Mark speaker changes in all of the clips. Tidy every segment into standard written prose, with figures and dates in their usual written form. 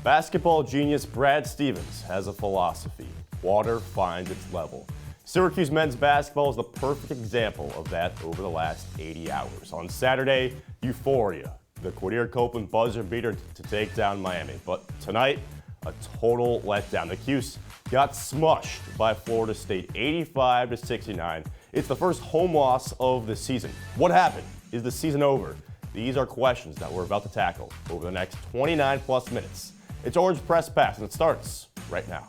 Speaker 1: Basketball genius Brad Stevens has a philosophy: water finds its level. Syracuse men's basketball is the perfect example of that over the last 80 hours. On Saturday, euphoria, the Quadir-Copeland buzzer beater to take down Miami. But tonight, a total letdown. The Cuse got smushed by Florida State 85-69. It's the first home loss of the season. What happened? Is the season over? These are questions that we're about to tackle over the next 29 plus minutes. It's Orange Press Pass, and it starts right now.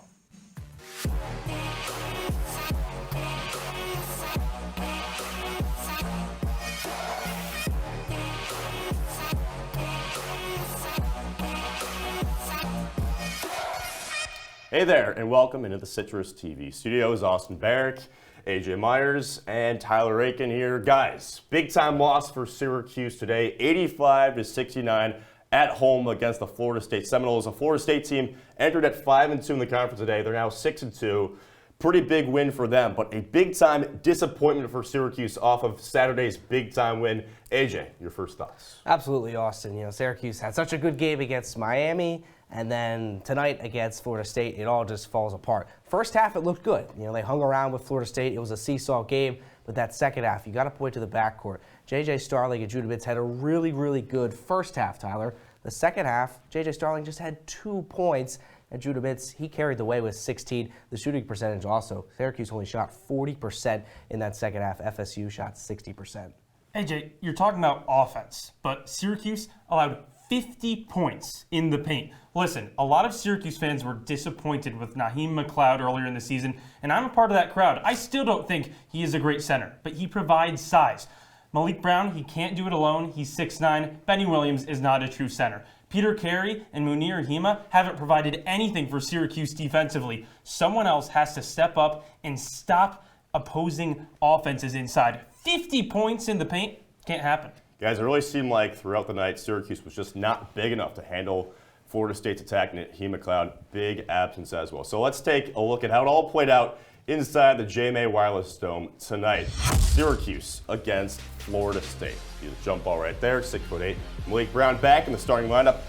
Speaker 1: Hey there, and welcome into the CitrusTV studios. Austin Barach, AJ Myers, and Tyler Aitken here. Guys, big-time loss for Syracuse today, 85-69 at home against the Florida State Seminoles. A Florida State team entered at 5-2 in the conference today. They're now 6-2. Pretty big win for them, but a big-time disappointment for Syracuse off of Saturday's big-time win. AJ, your first thoughts?
Speaker 2: Absolutely, Austin. You know, Syracuse had such a good game against Miami, and then tonight against Florida State, it all just falls apart. First half, it looked good. You know, they hung around with Florida State. It was a seesaw game, but that second half, you got to point to the backcourt. J.J. Starling and Judah Mintz had a really good first half, Tyler. The second half, J.J. Starling just had 2 points, and Judah Mintz, he carried the way with 16. The shooting percentage also, Syracuse only shot 40% in that second half. FSU shot 60%.
Speaker 3: AJ, you're talking about offense, but Syracuse allowed 50 points in the paint. Listen, a lot of Syracuse fans were disappointed with Naheem McLeod earlier in the season, and I'm a part of that crowd. I still don't think he is a great center, but he provides size. Malik Brown, he can't do it alone. He's 6'9". Benny Williams is not a true center. Peter Carey and Munir Hima haven't provided anything for Syracuse defensively. Someone else has to step up and stop opposing offenses inside. 50 points in the paint can't happen.
Speaker 1: Guys, it really seemed like throughout the night, Syracuse was just not big enough to handle Florida State's attack. Naheem McLeod, big absence as well. So let's take a look at how it all played out inside the JMA Wireless Dome tonight. Syracuse against Florida State. See the jump ball right there, 6'8". Malik Brown back in the starting lineup.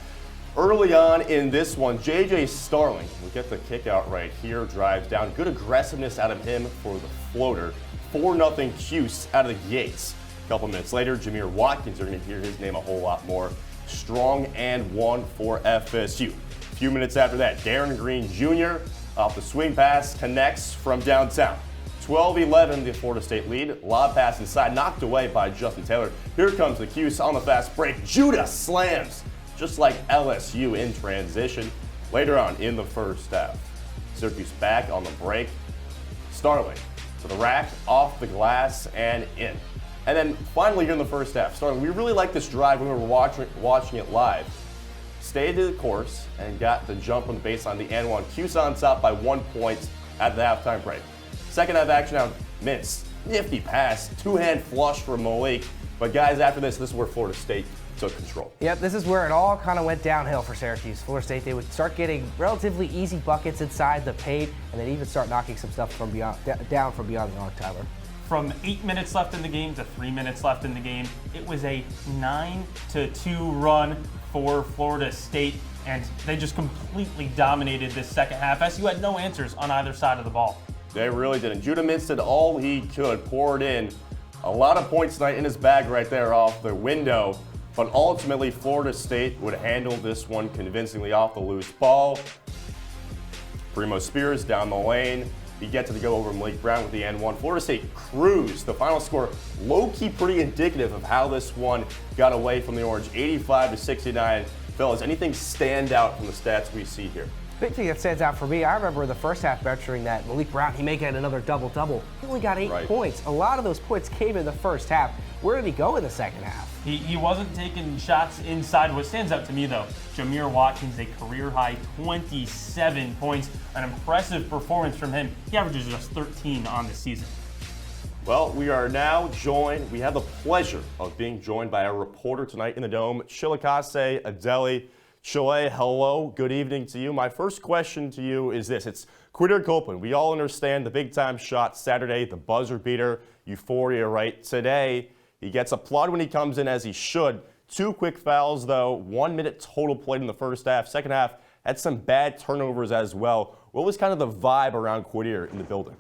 Speaker 1: Early on in this one, J.J. Starling, we get the kick out right here, drives down. Good aggressiveness out of him for the floater. 4-0 Cuse out of the gates. A couple minutes later, Jameer Watkins, you're going to hear his name a whole lot more. Strong and one for FSU. A few minutes after that, Darren Green Jr. off the swing pass connects from downtown. 12-11, the Florida State lead. Lob pass inside, knocked away by Justin Taylor. Here comes the Cuse on the fast break. Judah slams, just like LSU in transition. Later on in the first half, Syracuse back on the break. Starling to the rack, off the glass, and in. And then finally here in the first half, Starling, we really liked this drive when we were watching it live. Stayed to the course and got the jump on the baseline, the and one. Cuse on top by 1 point at the halftime break. Second half action now, Mintz, nifty pass, two-hand flush for Malik. But guys, after this is where Florida State took control.
Speaker 2: Yep, this is where it all kind of went downhill for Syracuse. Florida State, they would start getting relatively easy buckets inside the paint, and then even start knocking some stuff from beyond, down from beyond the arc, Tyler.
Speaker 3: From 8 minutes left in the game to 3 minutes left in the game, it was a 9-2 run for Florida State, and they just completely dominated this second half. SU had no answers on either side of the ball.
Speaker 1: They really didn't. Judah Mintz did all he could, poured in a lot of points tonight in his bag right there off the window, but ultimately Florida State would handle this one convincingly off the loose ball. Primo Spears down the lane. He gets to go over Malik Brown with the N1. Florida State cruised. The final score, low-key pretty indicative of how this one got away from the Orange, 85-69. Fellas, anything stand out from the stats we see here?
Speaker 2: Big thing that stands out for me, I remember the first half mentioning that Malik Brown, he may get another double-double. He only got 8 points. A lot of those points came in the first half. Where did he go in the second half?
Speaker 3: He wasn't taking shots inside. What stands out to me, though, Jameer Watkins, a career-high 27 points. An impressive performance from him. He averages just 13 on the season.
Speaker 1: Well, we are now joined. We have the pleasure of being joined by a reporter tonight in the Dome, Chilekasi, Adele. Chile, hello, good evening to you. My first question to you is this. It's Quadir-Copeland. We all understand the big-time shot Saturday, the buzzer beater, euphoria, right? Today, he gets applauded when he comes in, as he should. 2 quick fouls, though. 1 minute total played in the first half. Second half, had some bad turnovers as well. What was kind of the vibe around Quadir in the building?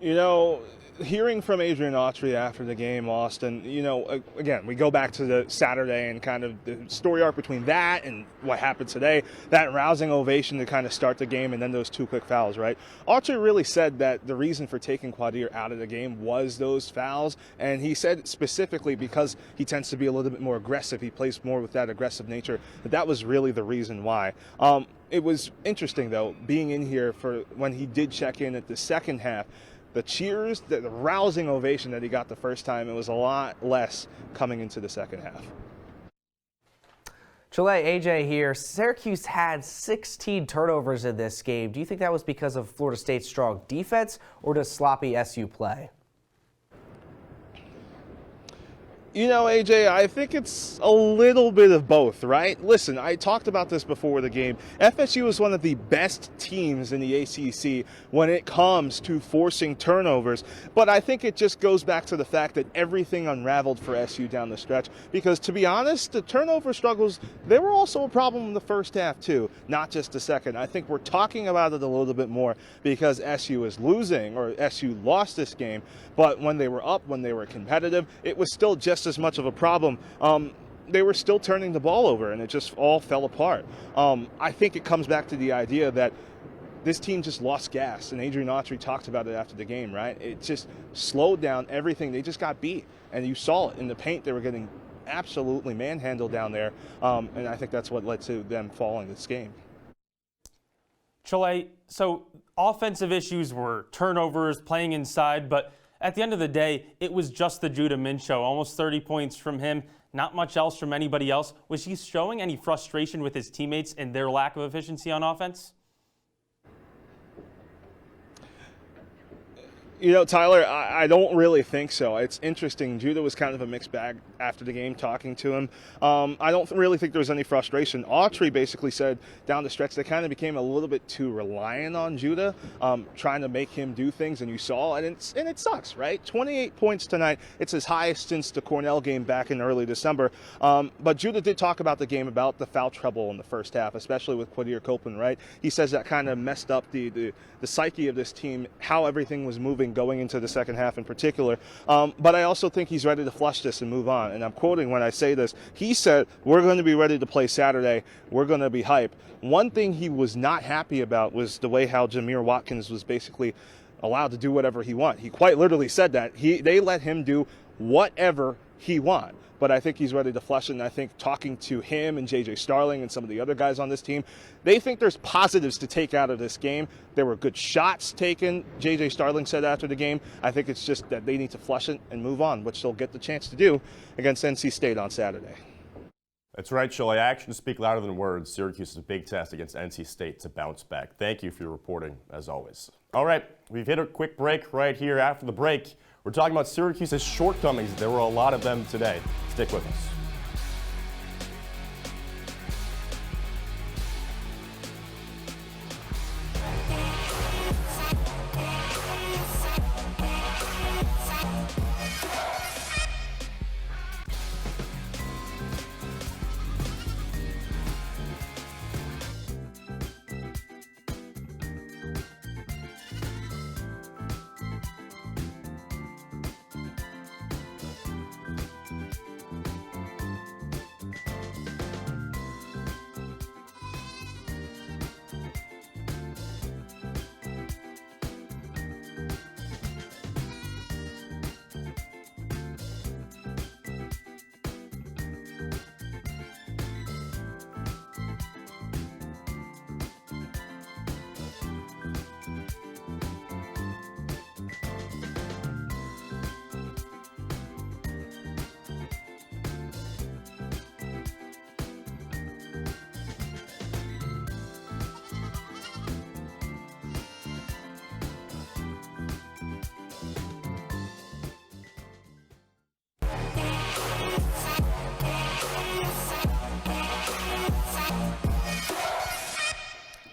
Speaker 4: You know, hearing from Adrian Autry after the game, Austin, you know, again, we go back to the Saturday and kind of the story arc between that and what happened today, that rousing ovation to kind of start the game and then those 2 quick fouls, right? Autry really said that the reason for taking Quadir out of the game was those fouls, and he said specifically because he tends to be a little bit more aggressive, he plays more with that aggressive nature, that was really the reason why. It was interesting, though, being in here for when he did check in at the second half. The cheers, the rousing ovation that he got the first time, it was a lot less coming into the second half.
Speaker 2: Chile, AJ here. Syracuse had 16 turnovers in this game. Do you think that was because of Florida State's strong defense or just sloppy SU play?
Speaker 4: You know, AJ, I think it's a little bit of both, right? Listen, I talked about this before the game. FSU is one of the best teams in the ACC when it comes to forcing turnovers, but I think it just goes back to the fact that everything unraveled for SU down the stretch, because to be honest, the turnover struggles, they were also a problem in the first half too, not just the second. I think we're talking about it a little bit more because SU is losing, or SU lost this game, but when they were up, when they were competitive, it was still just as much of a problem. They were still turning the ball over, and it just all fell apart. I think it comes back to the idea that this team just lost gas, and Adrian Autry talked about it after the game, right? It just slowed down everything. They just got beat, and you saw it in the paint. They were getting absolutely manhandled down there, and I think that's what led to them falling this game.
Speaker 3: Chile, so offensive issues were turnovers, playing inside, but at the end of the day, it was just the Judah Min show. Almost 30 points from him, not much else from anybody else. Was he showing any frustration with his teammates and their lack of efficiency on offense?
Speaker 4: You know, Tyler, I don't really think so. It's interesting. Judah was kind of a mixed bag after the game, talking to him. I don't really think there was any frustration. Autry basically said down the stretch they kind of became a little bit too reliant on Judah, trying to make him do things, and you saw, and it sucks, right? 28 points tonight. It's his highest since the Cornell game back in early December. But Judah did talk about the game, about the foul trouble in the first half, especially with Quadir Copeland, right? He says that kind of messed up the psyche of this team, how everything was moving going into the second half in particular. But I also think he's ready to flush this and move on. And I'm quoting when I say this. He said, we're going to be ready to play Saturday. We're going to be hype. One thing he was not happy about was the way how Jameer Watkins was basically allowed to do whatever he want. He quite literally said that. They let him do whatever he want. But I think he's ready to flush it, and I think talking to him and J.J. Starling and some of the other guys on this team, they think there's positives to take out of this game. There were good shots taken, J.J. Starling said after the game. I think it's just that they need to flush it and move on, which they'll get the chance to do against NC State on Saturday.
Speaker 1: That's right, Chile. Actions speak louder than words. Syracuse is a big test against NC State to bounce back. Thank you for your reporting, as always. All right, we've hit a quick break right here. After the break, we're talking about Syracuse's shortcomings. There were a lot of them today. Stick with us.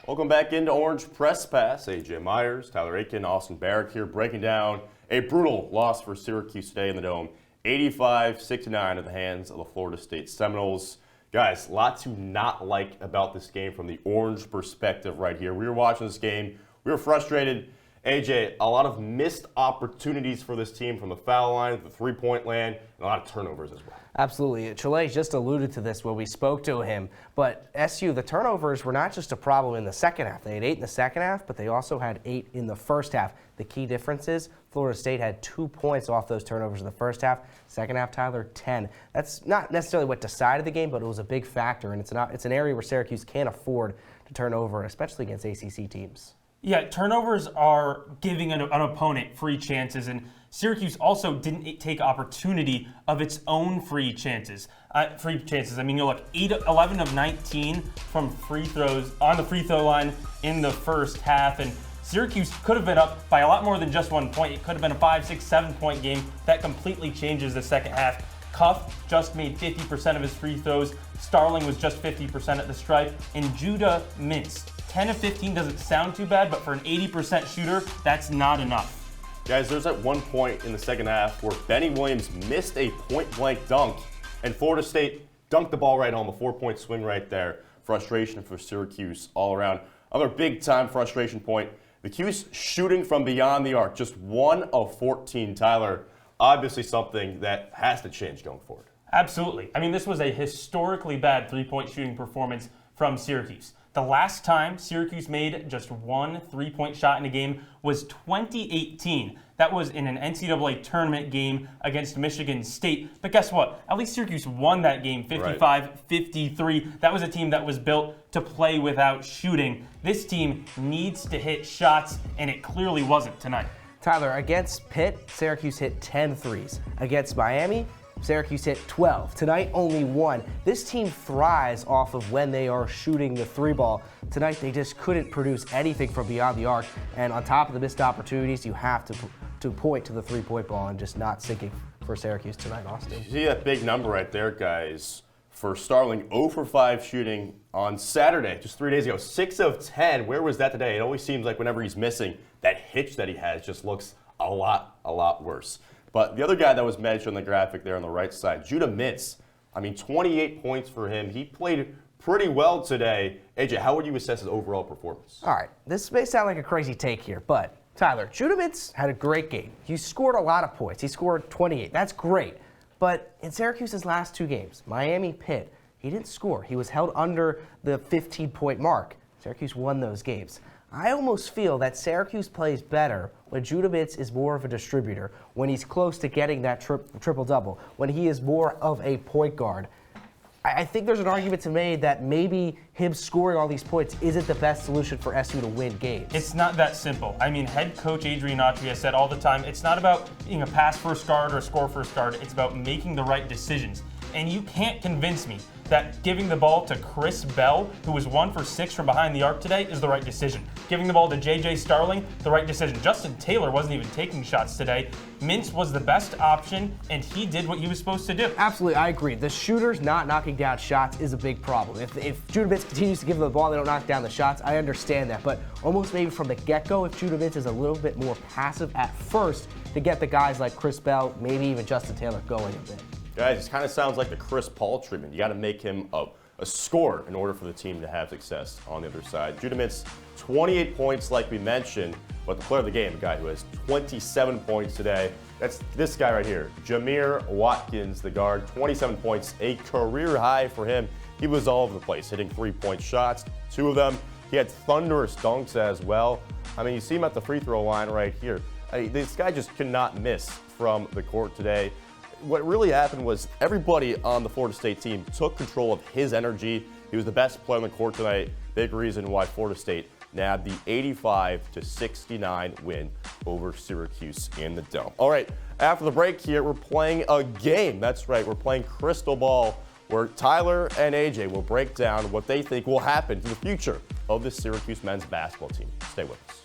Speaker 1: Welcome back into Orange Press Pass. AJ Myers, Tyler Aitken, Austin Barach here, breaking down a brutal loss for Syracuse today in the Dome. 85-69 at the hands of the Florida State Seminoles. Guys, a lot to not like about this game from the Orange perspective right here. We were watching this game. We were frustrated. AJ, a lot of missed opportunities for this team from the foul line, the three-point land, and a lot of turnovers as well.
Speaker 2: Absolutely. Chile just alluded to this when we spoke to him. But SU, the turnovers were not just a problem in the second half. They had 8 in the second half, but they also had 8 in the first half. The key difference is Florida State had 2 points off those turnovers in the first half. Second half, Tyler, 10. That's not necessarily what decided the game, but it was a big factor, and it's an area where Syracuse can't afford to turn over, especially against ACC teams.
Speaker 3: Yeah, turnovers are giving an opponent free chances, and Syracuse also didn't take opportunity of its own free chances. I mean, you look, 11 of 19 from free throws on the free throw line in the first half, and Syracuse could have been up by a lot more than just 1 point. It could have been a 5, 6, 7-point game. That completely changes the second half. Cuff just made 50% of his free throws. Starling was just 50% at the stripe, and Judah Mintz. 10 of 15 doesn't sound too bad, but for an 80% shooter, that's not enough.
Speaker 1: Guys, there's at one point in the second half where Benny Williams missed a point-blank dunk, and Florida State dunked the ball right home, a 4-point swing right there. Frustration for Syracuse all around. Other big-time frustration point, the Cuse shooting from beyond the arc, just 1 of 14, Tyler. Obviously something that has to change going forward.
Speaker 3: Absolutely. I mean, this was a historically bad three-point shooting performance from Syracuse. The last time Syracuse made just 1 3-point shot in a game was 2018. That was in an NCAA tournament game against Michigan State. But guess what? At least Syracuse won that game 55-53. That was a team that was built to play without shooting. This team needs to hit shots, and it clearly wasn't tonight.
Speaker 2: Tyler, against Pitt, Syracuse hit 10 threes. Against Miami, Syracuse hit 12. Tonight, only 1. This team thrives off of when they are shooting the three ball. Tonight, they just couldn't produce anything from beyond the arc. And on top of the missed opportunities, you have to point to the three-point ball and just not sinking for Syracuse tonight, Austin.
Speaker 1: You see that big number right there, guys, for Starling, 0 for 5 shooting on Saturday, just 3 days ago. 6 of 10. Where was that today? It always seems like whenever he's missing, that hitch that he has just looks a lot worse. But the other guy that was mentioned on the graphic there on the right side, Judah Mintz, I mean, 28 points for him. He played pretty well today. AJ, how would you assess his overall performance?
Speaker 2: All right, this may sound like a crazy take here, but Tyler, Judah Mintz had a great game. He scored a lot of points. He scored 28. That's great. But in Syracuse's last 2 games, Miami, Pitt, he didn't score. He was held under the 15-point mark. Syracuse won those games. I almost feel that Syracuse plays better when Judah Mintz is more of a distributor, when he's close to getting that triple-double, when he is more of a point guard. I think there's an argument to be made that maybe him scoring all these points isn't the best solution for SU to win games.
Speaker 3: It's not that simple. I mean, head coach Adrian Autry has said all the time, it's not about being a pass-first guard or a score-first guard. It's about making the right decisions. And you can't convince me that giving the ball to Chris Bell, who was 1 for 6 from behind the arc today, is the right decision. Giving the ball to J.J. Starling, the right decision. Justin Taylor wasn't even taking shots today. Mintz was the best option, and he did what he was supposed to do.
Speaker 2: Absolutely, I agree. The shooters not knocking down shots is a big problem. If Judah Mintz continues to give them the ball, they don't knock down the shots, I understand that. But almost maybe from the get-go, if Judah Mintz is a little bit more passive at first to get the guys like Chris Bell, maybe even Justin Taylor going a bit.
Speaker 1: Guys, it kind of sounds like the Chris Paul treatment. You got to make him a scorer in order for the team to have success on the other side. Judah Mintz, 28 points like we mentioned, but the player of the game, a guy who has 27 points today, that's this guy right here, Jamir Watkins, the guard, 27 points, a career high for him. He was all over the place, hitting 3-point shots, 2 of them. He had thunderous dunks as well. I mean, you see him at the free throw line right here. This guy just could not miss from the court today. What really happened was everybody on the Florida State team took control of his energy. He was the best player on the court tonight. Big reason why Florida State nabbed the 85-69 win over Syracuse in the Dome. All right, after the break here, we're playing a game. That's right, we're playing Crystal Ball, where Tyler and AJ will break down what they think will happen to the future of the Syracuse men's basketball team. Stay with us.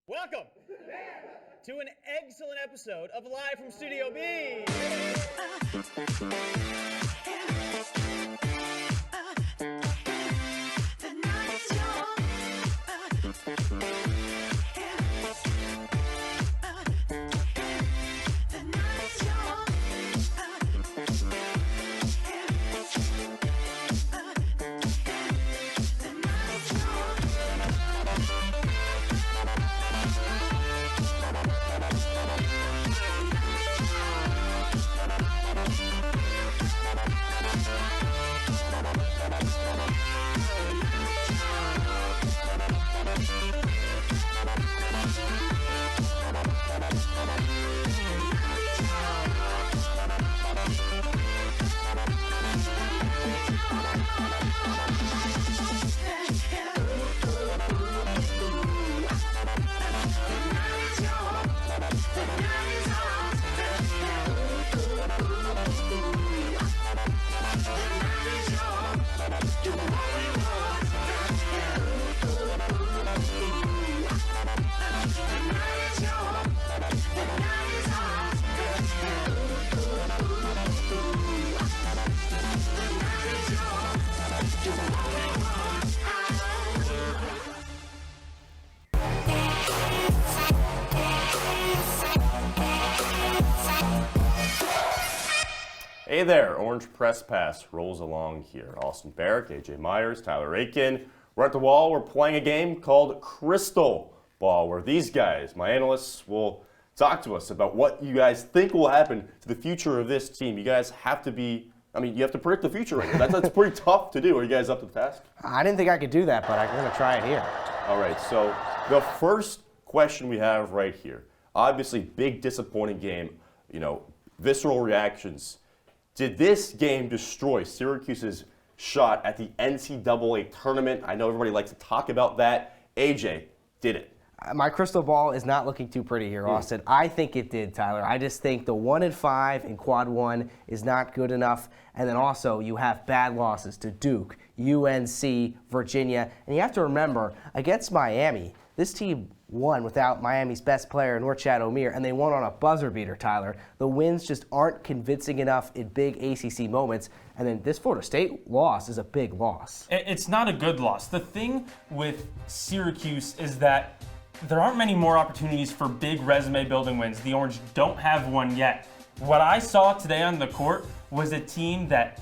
Speaker 5: Welcome to an excellent episode of Live from Studio B.
Speaker 1: Hey there, Orange Press Pass rolls along here. Austin Barach, AJ Myers, Tyler Aitken. We're at the wall. We're playing a game called Crystal Ball, where these guys, my analysts, will talk to us about what you guys think will happen to the future of this team. You guys have to be, you have to predict the future right now. That's pretty tough to do. Are you guys up to the task?
Speaker 2: I didn't think I could do that, but I'm going to try it here.
Speaker 1: All right, so the first question we have right here, obviously big disappointing game, visceral reactions. Did this game destroy Syracuse's shot at the NCAA tournament? I know everybody likes to talk about that. AJ, did it?
Speaker 2: My crystal ball is not looking too pretty here, Austin. I think it did, Tyler. I just think the 1-5 in quad 1 is not good enough. And then also you have bad losses to Duke, UNC, Virginia. And you have to remember, against Miami, this team won without Miami's best player, Norchad Omier, and they won on a buzzer beater, Tyler. The wins just aren't convincing enough in big ACC moments. And then this Florida State loss is a big loss.
Speaker 3: It's not a good loss. The thing with Syracuse is that there aren't many more opportunities for big resume building wins. The Orange don't have one yet. What I saw today on the court was a team that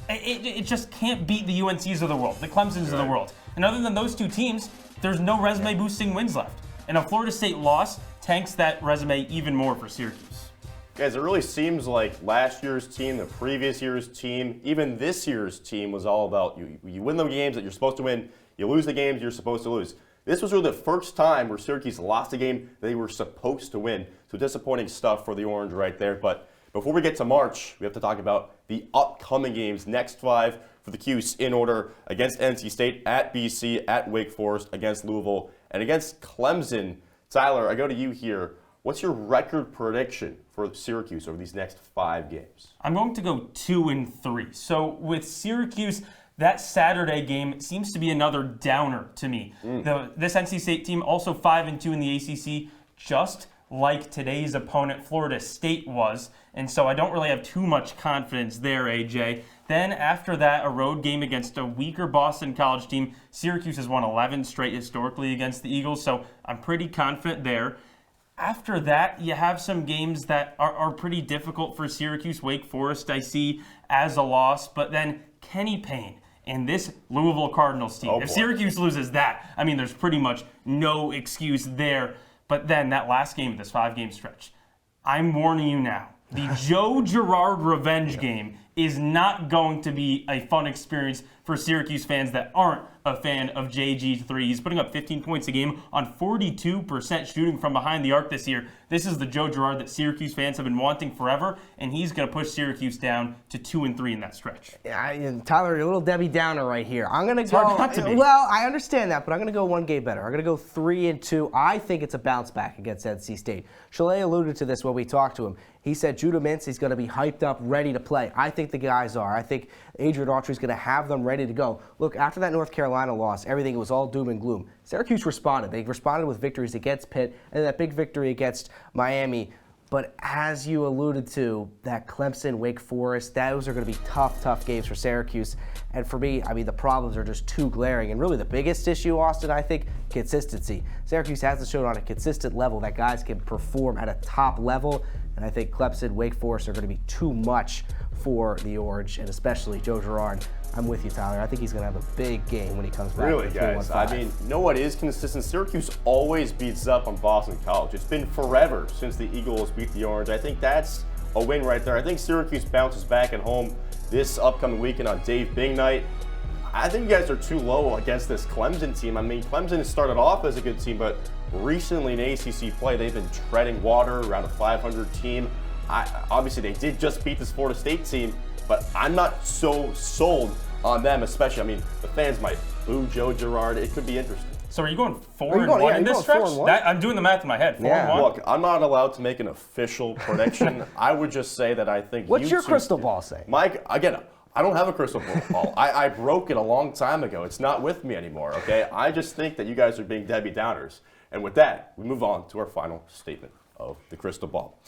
Speaker 3: it just can't beat the UNCs of the world, the Clemsons of the world. And other than those two teams, there's no resume boosting wins left. And a Florida State loss tanks that resume even more for Syracuse.
Speaker 1: Guys, it really seems like last year's team, the previous year's team, even this year's team was all about you win the games that you're supposed to win, you lose the games you're supposed to lose. This was really the first time where Syracuse lost a game they were supposed to win. So disappointing stuff for the Orange right there. But before we get to March, we have to talk about the upcoming games. Next 5 for the Cuse in order: against NC State, at BC, at Wake Forest, against Louisville, and against Clemson. Tyler, I go to you here. What's your record prediction for Syracuse over these next 5 games?
Speaker 3: I'm going to go 2-3. So with Syracuse, that Saturday game seems to be another downer to me. This NC State team also 5-2 in the ACC, just like today's opponent Florida State was. And so I don't really have too much confidence there, AJ. Then after that, a road game against a weaker Boston College team. Syracuse has won 11 straight historically against the Eagles, so I'm pretty confident there. After that, you have some games that are pretty difficult for Syracuse. Wake Forest I see as a loss, but then Kenny Payne and this Louisville Cardinals team. If Syracuse loses that, there's pretty much no excuse there. But then that last game of this 5-game stretch, I'm warning you now, the Joe Girard revenge game is not going to be a fun experience for Syracuse fans that aren't a fan of JG3. He's putting up 15 points a game on 42% shooting from behind the arc this year. This is the Joe Girard that Syracuse fans have been wanting forever, and he's going to push Syracuse down to 2-3 in that stretch.
Speaker 2: Yeah, Tyler, you're a little Debbie Downer right here. I'm going to go.
Speaker 3: Hard not to be.
Speaker 2: Well, I understand that, but I'm going to go one game better. I'm going to go 3-2. I think it's a bounce back against NC State. Chalet alluded to this when we talked to him. He said Judah Mintz going to be hyped up, ready to play. I think the guys are. I think Adrian Autry's going to have them ready to go. Look, after that North Carolina loss, everything was all doom and gloom. Syracuse responded. They responded with victories against Pitt and that big victory against Miami. But as you alluded to, that Clemson, Wake Forest, those are going to be tough games for Syracuse. And for me, the problems are just too glaring. And really the biggest issue, Austin, I think, consistency. Syracuse hasn't shown on a consistent level that guys can perform at a top level. And I think Clemson, Wake Forest are going to be too much for the Orange, and especially Joe Girard. I'm with you, Tyler. I think he's going to have a big game when he comes back.
Speaker 1: Really, guys? You know what is consistent? Syracuse always beats up on Boston College. It's been forever since the Eagles beat the Orange. I think that's a win right there. I think Syracuse bounces back at home this upcoming weekend on Dave Bing night. I think you guys are too low against this Clemson team. Clemson started off as a good team, but recently in ACC play, they've been treading water around a 500 team. Obviously, they did just beat this Florida State team, but I'm not so sold on them, especially. The fans might boo Joe Girard. It could be interesting.
Speaker 3: So are you going 4-1 in this stretch? I'm doing the math in my head. 4-1.
Speaker 1: Look, I'm not allowed to make an official prediction. I would just say that I think.
Speaker 2: What's your crystal ball say?
Speaker 1: Mike, again, I don't have a crystal ball. I broke it a long time ago. It's not with me anymore, okay? I just think that you guys are being Debbie Downers. And with that, we move on to our final statement of the crystal ball.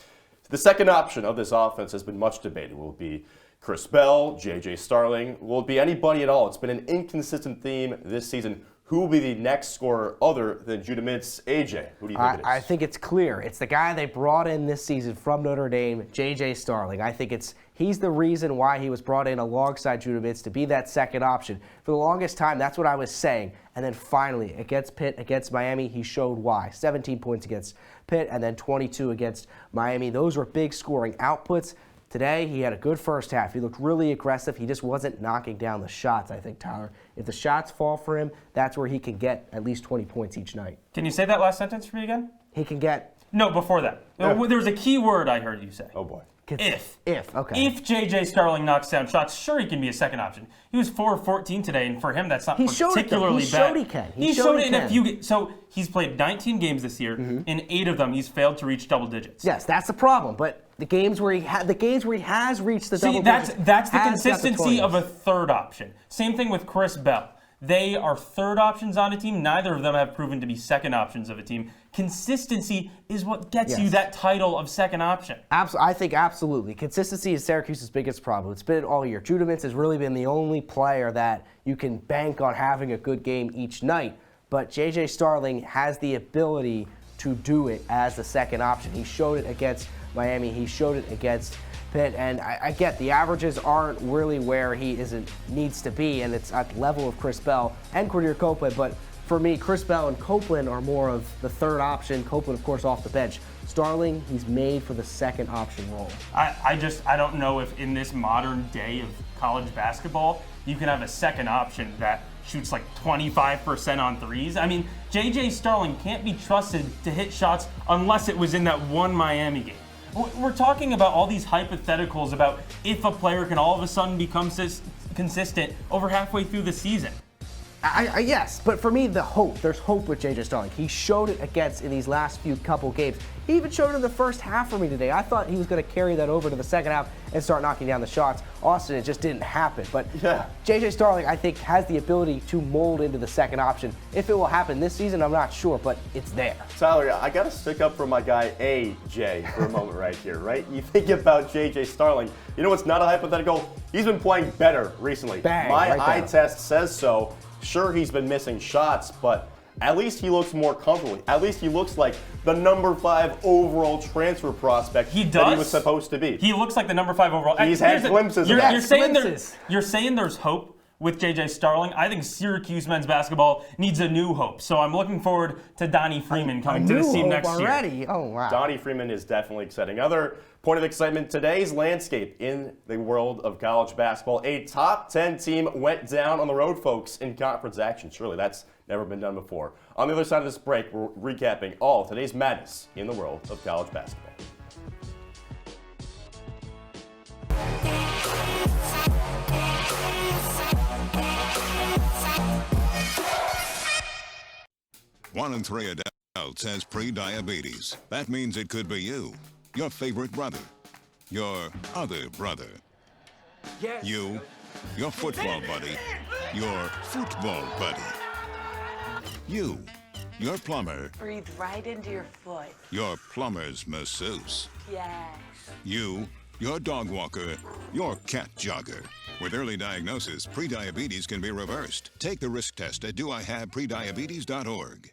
Speaker 1: The second option of this offense has been much debated. Will it be Chris Bell, J.J. Starling? Will it be anybody at all? It's been an inconsistent theme this season. who will be the next scorer other than Judah Mintz? AJ, who do you think it is?
Speaker 2: I think it's clear. It's the guy they brought in this season from Notre Dame, J.J. Starling. I think he's the reason why he was brought in alongside Judah Mintz to be that second option. For the longest time, that's what I was saying. And then finally, against Pitt, against Miami, he showed why. 17 points against Pitt and then 22 against Miami. Those were big scoring outputs. Today, he had a good first half. He looked really aggressive. He just wasn't knocking down the shots, I think, Tyler. If the shots fall for him, that's where he can get at least 20 points each night.
Speaker 3: Can you say that last sentence for me again?
Speaker 2: He can get...
Speaker 3: No, before that.
Speaker 1: Yeah.
Speaker 3: There was a key word I heard you say.
Speaker 1: Oh, boy.
Speaker 3: If.
Speaker 2: Okay.
Speaker 3: If J.J. Starling knocks down shots, sure, he can be a second option. He was 4 of 14 today, and for him, that's not particularly bad.
Speaker 2: He showed
Speaker 3: He showed it in a few. So he's played 19 games this year. In 8 of them, he's failed to reach double digits.
Speaker 2: Yes, that's the problem. But the games where he has reached the double digits,
Speaker 3: that's the
Speaker 2: has got
Speaker 3: consistency
Speaker 2: 20s.
Speaker 3: of a third option. Same thing with Chris Bell. They are third options on a team. Neither of them have proven to be second options of a team. Consistency is what gets you that title of second option.
Speaker 2: I think absolutely. Consistency is Syracuse's biggest problem. It's been all year. Judah Mintz has really been the only player that you can bank on having a good game each night. But J.J. Starling has the ability to do it as the second option. He showed it against Miami. He showed it against Pitt, and I get the averages aren't really where he needs to be, and it's at the level of Chris Bell and Quadir Copeland, but for me, Chris Bell and Copeland are more of the third option. Copeland, of course, off the bench. Starling, he's made for the second option role.
Speaker 3: I don't know if in this modern day of college basketball, you can have a second option that shoots like 25% on threes. I mean, J.J. Starling can't be trusted to hit shots unless it was in that one Miami game. We're talking about all these hypotheticals about if a player can all of a sudden become consistent over halfway through the season.
Speaker 2: Yes, but for me, there's hope with J.J. Starling. He showed it in these last couple games. He even showed it in the first half for me today. I thought he was going to carry that over to the second half and start knocking down the shots. Austin, it just didn't happen. But J.J. Starling, I think, has the ability to mold into the second option. If it will happen this season, I'm not sure, but it's there.
Speaker 1: Tyler, I got to stick up for my guy AJ for a moment right here, right? You think about J.J. Starling. You know what's not a hypothetical? He's been playing better recently.
Speaker 2: Bang,
Speaker 1: my
Speaker 2: right
Speaker 1: eye
Speaker 2: there.
Speaker 1: test says so. Sure, he's been missing shots, but at least he looks more comfortable. At least he looks like the number 5 overall transfer prospect that he was supposed to be.
Speaker 3: He looks like the number 5 overall.
Speaker 1: He's had glimpses of that.
Speaker 3: You're saying there's hope with J.J. Starling. I think Syracuse men's basketball needs a new hope. So I'm looking forward to Donnie Freeman coming to this team next year.
Speaker 2: Already? Oh, wow.
Speaker 1: Donnie Freeman is definitely exciting. Another point of excitement, today's landscape in the world of college basketball. A top 10 team went down on the road, folks, in conference action. Surely that's never been done before. On the other side of this break, we're recapping all of today's madness in the world of college basketball.
Speaker 6: One in 3 adults has pre-diabetes. That means it could be you, your favorite brother, your other brother, you, your football buddy, your football buddy, you, your plumber,
Speaker 7: Breathe right into your foot.
Speaker 6: your plumber's masseuse,
Speaker 7: Yes.
Speaker 6: you, your dog walker, your cat jogger. With early diagnosis, pre-diabetes can be reversed. Take the risk test at doihaveprediabetes.org.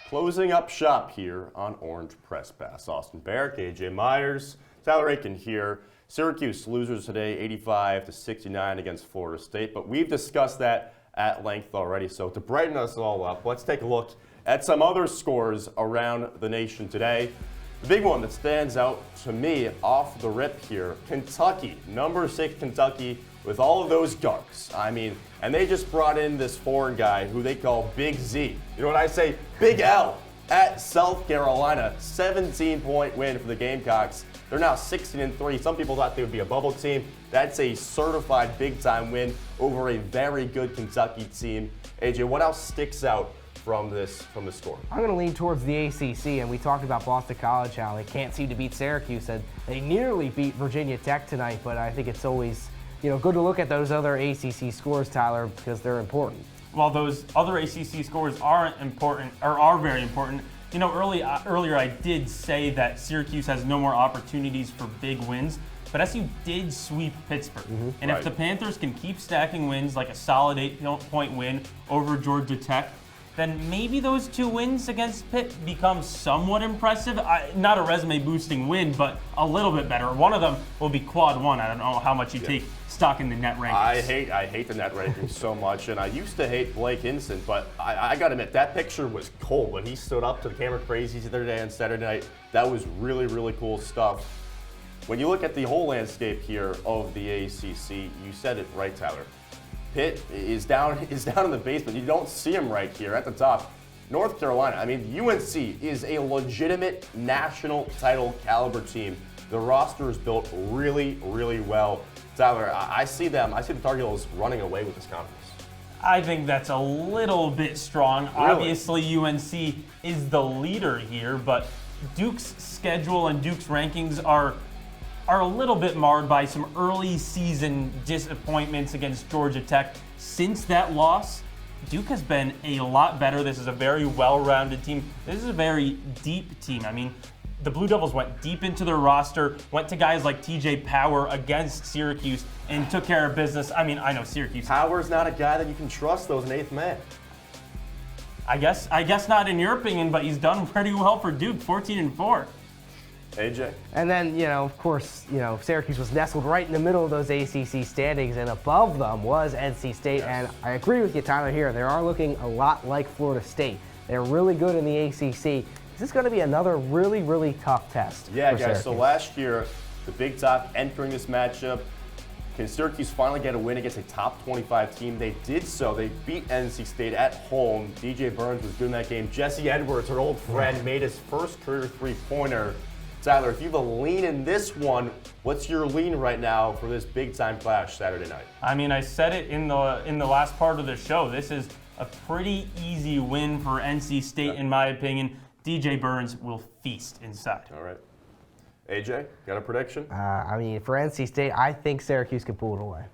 Speaker 1: Closing up shop here on Orange Press Pass. Austin Barach, AJ Myers, Tyler Aitken here. Syracuse losers today 85-69 against Florida State, but we've discussed that at length already. So to brighten us all up, let's take a look at some other scores around the nation today. The big one that stands out to me off the rip here, Kentucky, number 6 Kentucky, with all of those guards. I mean, and they just brought in this foreign guy who they call Big Z. You know what I say? Big L at South Carolina. 17-point win for the Gamecocks. They're now 16-3. Some people thought they would be a bubble team. That's a certified big-time win over a very good Kentucky team. AJ, what else sticks out from the score?
Speaker 2: I'm going to lean towards the ACC, and we talked about Boston College, how they can't seem to beat Syracuse, and they nearly beat Virginia Tech tonight, but I think it's always good to look at those other ACC scores, Tyler, because they're important.
Speaker 3: While those other ACC scores are very important, earlier I did say that Syracuse has no more opportunities for big wins, but SU did sweep Pittsburgh. And if the Panthers can keep stacking wins, like a solid 8-point win over Georgia Tech, then maybe those 2 wins against Pitt become somewhat impressive. Not a resume-boosting win, but a little bit better. One of them will be quad 1. I don't know how much you take stock in the net rankings.
Speaker 1: I hate the net rankings so much, and I used to hate Blake Hinson, but I got to admit, that picture was cold when he stood up to the camera crazy the other day on Saturday night. That was really, really cool stuff. When you look at the whole landscape here of the ACC, you said it right, Tyler. Pitt is down in the basement. You don't see him right here at the top. North Carolina, I mean, UNC is a legitimate national title caliber team. The roster is built really, really well. Tyler, I see the Tar Heels running away with this conference.
Speaker 3: I think that's a little bit strong.
Speaker 1: Really?
Speaker 3: Obviously, UNC is the leader here, but Duke's schedule and Duke's rankings are a little bit marred by some early season disappointments against Georgia Tech. Since that loss, Duke has been a lot better. This is a very well-rounded team. This is a very deep team. I mean, the Blue Devils went deep into their roster, went to guys like TJ Power against Syracuse, and took care of business. I mean, I know Syracuse.
Speaker 1: Power's not a guy that you can trust, though, as an 8th man.
Speaker 3: I guess not in your opinion, but he's done pretty well for Duke, 14-4.
Speaker 1: AJ?
Speaker 2: And then, of course, Syracuse was nestled right in the middle of those ACC standings, and above them was NC State.
Speaker 1: Yes.
Speaker 2: And I agree with you, Tyler, here. They are looking a lot like Florida State. They're really good in the ACC. This is going to be another really, really tough test.
Speaker 1: Yeah,
Speaker 2: for
Speaker 1: guys,
Speaker 2: Syracuse.
Speaker 1: so last year, the Big Top entering this matchup, can Syracuse finally get a win against a top 25 team? They did so. They beat NC State at home. DJ Burns was good in that game. Jesse Edwards, her old friend, made his first career three-pointer. Tyler, if you have a lean in this one, what's your lean right now for this big-time clash Saturday night?
Speaker 3: I mean, I said it in the last part of the show. This is a pretty easy win for NC State, in my opinion. DJ Burns will feast inside.
Speaker 1: All right. AJ, got a prediction?
Speaker 2: I mean, for NC State, I think Syracuse can pull it away.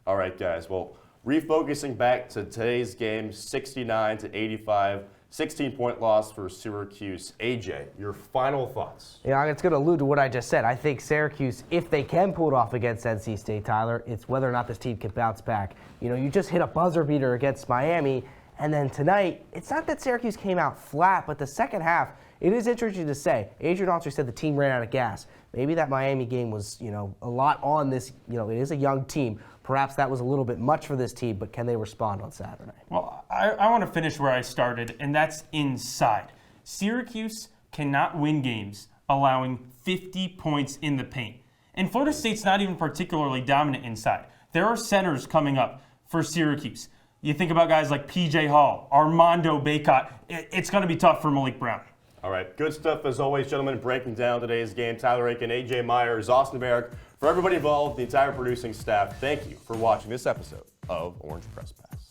Speaker 1: All right, guys. Well, refocusing back to today's game, 69-85. 16-point loss for Syracuse. AJ, your final thoughts?
Speaker 2: Yeah, it's going to allude to what I just said. I think Syracuse, if they can pull it off against NC State, Tyler, it's whether or not this team can bounce back. You just hit a buzzer beater against Miami, and then tonight, it's not that Syracuse came out flat, but the second half, it is interesting to say. Adrian also said the team ran out of gas. Maybe that Miami game was, a lot on this. It is a young team. Perhaps that was a little bit much for this team, but can they respond on Saturday?
Speaker 3: Well, I want to finish where I started, and that's inside. Syracuse cannot win games allowing 50 points in the paint. And Florida State's not even particularly dominant inside. There are centers coming up for Syracuse. You think about guys like P.J. Hall, Armando Bacot. It's going to be tough for Malik Brown.
Speaker 1: All right, good stuff as always, gentlemen, breaking down today's game. Tyler Aitken, AJ Myers, Austin Barach, for everybody involved, the entire producing staff, thank you for watching this episode of Orange Press Pass.